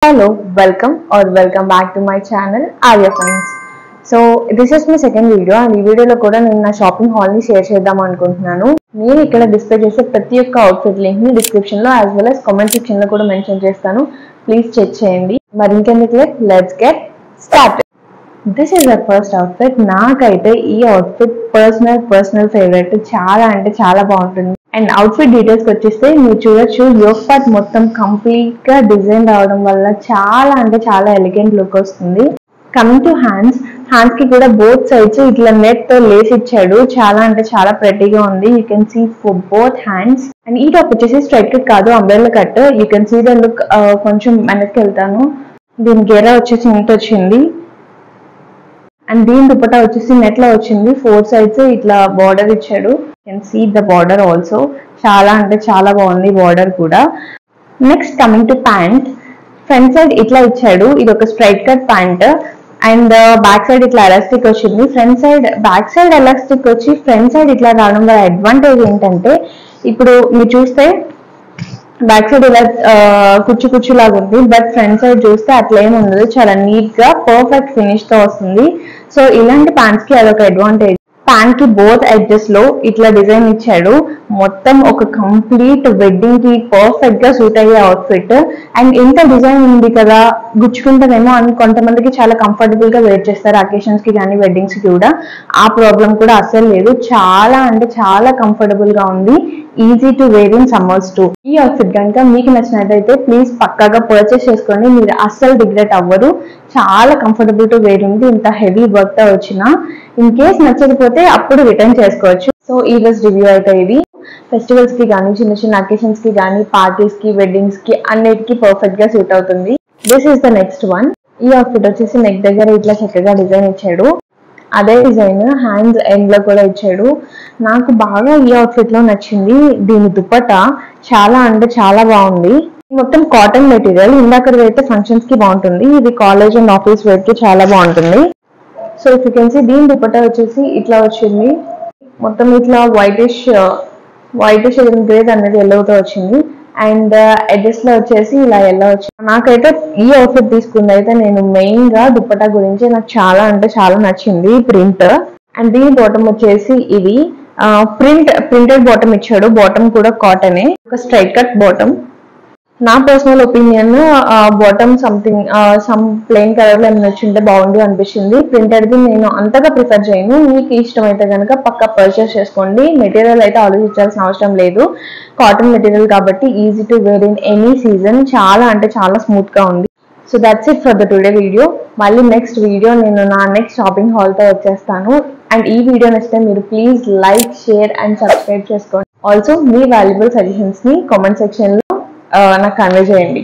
Hello, welcome back to my channel Arya Finds. So this is my second video and ఈ వీడియోలో కూడా నేను నా షాపింగ్ హాల్ ని షేర్ చేద్దాం అనుకుంటున్నాను. నేను ఇక్కడ డిస్ప్లే చేసే ప్రతి ఒక్క అవుట్ఫిట్ లింక్ ని డిస్క్రిప్షన్ లో as well as comment section లో కూడా మెన్షన్ చేస్తాను. ప్లీజ్ చెక్ చేయండి. మరి ఇంకెందుకు let's get started. This is the first outfit. నాకైతే ఈ అవుట్ఫిట్ పర్సనల్ ఫేవరెట్. చాలా అంటే చాలా బాగుంటుంది. అండ్ అవుట్ఫిట్ డీటెయిల్స్ వచ్చేస్తే మీరు చూడొచ్చు, యోక్ పార్ట్ మొత్తం కంప్లీట్ గా డిజైన్ రావడం వల్ల చాలా అంటే చాలా ఎలిగెంట్ లుక్ వస్తుంది. కమింగ్ టు హ్యాండ్స్ కి కూడా బోత్ సైడ్స్ ఇట్లా నెట్ తో లేస్ ఇచ్చాడు. చాలా అంటే చాలా ప్రెట్టీగా ఉంది. You can see for both hands. And ఈ టాప్ వచ్చేసి స్ట్రైట్ కట్ కాదు, umbrella cut. You can see the look. కొంచెం వెనక్కి వెళ్తాను. దీని గెరా వచ్చేసి ఇంత వచ్చింది. అండ్ దీని దుపట్టా వచ్చేసి నెట్ లో వచ్చింది. 4 sides ఇట్లా బార్డర్ ఇచ్చాడు. Can see the border also. చాలా అంటే చాలా బాగుంది బార్డర్ కూడా. Next coming to pant. Front side ఇట్లా ఇచ్చాడు. ఇది ఒక straight cut pant. And back side ఇట్లా ఎలాస్టిక్ వచ్చింది. బ్యాక్ సైడ్ ఎలాస్టిక్ వచ్చి ఫ్రంట్ సైడ్ ఇట్లా రావడం వల్ల అడ్వాంటేజ్ ఏంటంటే, ఇప్పుడు మీరు చూస్తే బ్యాక్ సైడ్ ఇలా కుచ్చు లాగా ఉంది, బట్ ఫ్రంట్ సైడ్ చూస్తే అట్లా ఏమి ఉండదు. చాలా నీట్ గా పర్ఫెక్ట్ ఫినిష్ తో వస్తుంది. సో ఇలాంటి ప్యాంట్స్ కి అదొక అడ్వాంటేజ్. ప్యాంట్ కి బోత్ ఎడ్జెస్ లో ఇట్లా డిజైన్ ఇచ్చాడు. మొత్తం ఒక కంప్లీట్ వెడ్డింగ్ కి పర్ఫెక్ట్ గా సూట్ అయ్యే అవుట్ఫిట్. అండ్ ఇంత డిజైన్ ఉంది కదా, గుచ్చుకుంటానేమో అని కొంతమందికి చాలా కంఫర్టబుల్ గా వేర్ చేస్తారు అకేషన్స్ కి కానీ వెడ్డింగ్స్ కి కూడా. ఆ ప్రాబ్లం కూడా అస్సలు లేదు. చాలా అంటే చాలా కంఫర్టబుల్ గా ఉంది. Easy to wear in summers too. ఈ అవుట్ఫిట్ కనుక మీకు నచ్చినట్టయితే ప్లీజ్ పక్కాగా పర్చేస్ చేసుకోండి. మీరు అస్సలు రిగ్రెట్ అవ్వరు. చాలా కంఫర్టబుల్ టు వేర్ ఉంది. ఇంత హెవీ వర్క్ తో వచ్చిన ఇన్ కేస్ నచ్చకపోతే అప్పుడు రిటర్న్ చేసుకోవచ్చు. సో ఈ రోజు రివ్యూ అయితే ఇది. ఫెస్టివల్స్ కి కానీ, చిన్న చిన్న అకేషన్స్ కి కానీ, పార్టీస్ కి, వెడ్డింగ్స్ కి అన్నిటికీ పర్ఫెక్ట్ గా సూట్ అవుతుంది. This is the next one. ఈ అవుట్ఫిట్ వచ్చేసి నెక్ దగ్గర ఇట్లా చక్కగా డిజైన్ ఇచ్చాడు. అదే డిజైన్ హ్యాండ్స్ ఎండ్ లో కూడా ఇచ్చాడు. నాకు బాగా ఈ అవుట్ఫిట్ లో నచ్చింది దీని దుపట్టా. చాలా అంటే చాలా బాగుంది. మొత్తం కాటన్ మెటీరియల్. ఇందాకది అయితే ఫంక్షన్స్ కి బాగుంటుంది. ఇది కాలేజ్ అండ్ ఆఫీస్ వేర్ కి చాలా బాగుంటుంది. So if you can see దీని దుపట్టా వచ్చేసి ఇట్లా వచ్చింది. మొత్తం ఇట్లా వైటిష్ గ్రేడ్ అనేది ఎల్లోతో వచ్చింది. అండ్ ఎడ్జెస్ లో వచ్చేసి ఇలా ఎల్లో వచ్చింది. నాకైతే ఈ అవుట్ఫిట్ తీసుకుంది అయితే నేను మెయిన్ గా దుపట్టా గురించి నాకు చాలా అంటే చాలా నచ్చింది ప్రింట్. అండ్ దీని బాటమ్ వచ్చేసి ఇది ప్రింటెడ్ బాటమ్ ఇచ్చాడు. బాటమ్ కూడా కాటనే, ఒక స్ట్రైట్ కట్ బాటమ్. నా personal opinion bottom some plain colour లో ఏమైనా వచ్చింటే బాగుంది అనిపించింది. ప్రింటెడ్ ది నేను అంతగా ప్రిఫర్ చేయను. మీకు ఇష్టం అయితే కనుక పక్కా పర్చేస్ చేసుకోండి. మెటీరియల్ అయితే ఆలోచించాల్సిన అవసరం లేదు. కాటన్ మెటీరియల్ కాబట్టి easy to wear in any season. చాలా అంటే చాలా స్మూత్ గా ఉంది. So that's it for the today video. మళ్ళీ నెక్స్ట్ వీడియో నేను నా నెక్స్ట్ షాపింగ్ హాల్ తో వచ్చేస్తాను. అండ్ ఈ వీడియో నచ్చితే మీరు please like, share and subscribe చేసుకోండి. ఆల్సో మీ వాల్యుబుల్ సజెషన్స్ ని కామెంట్ సెక్షన్ లో నాకు కన్వే చేయండి.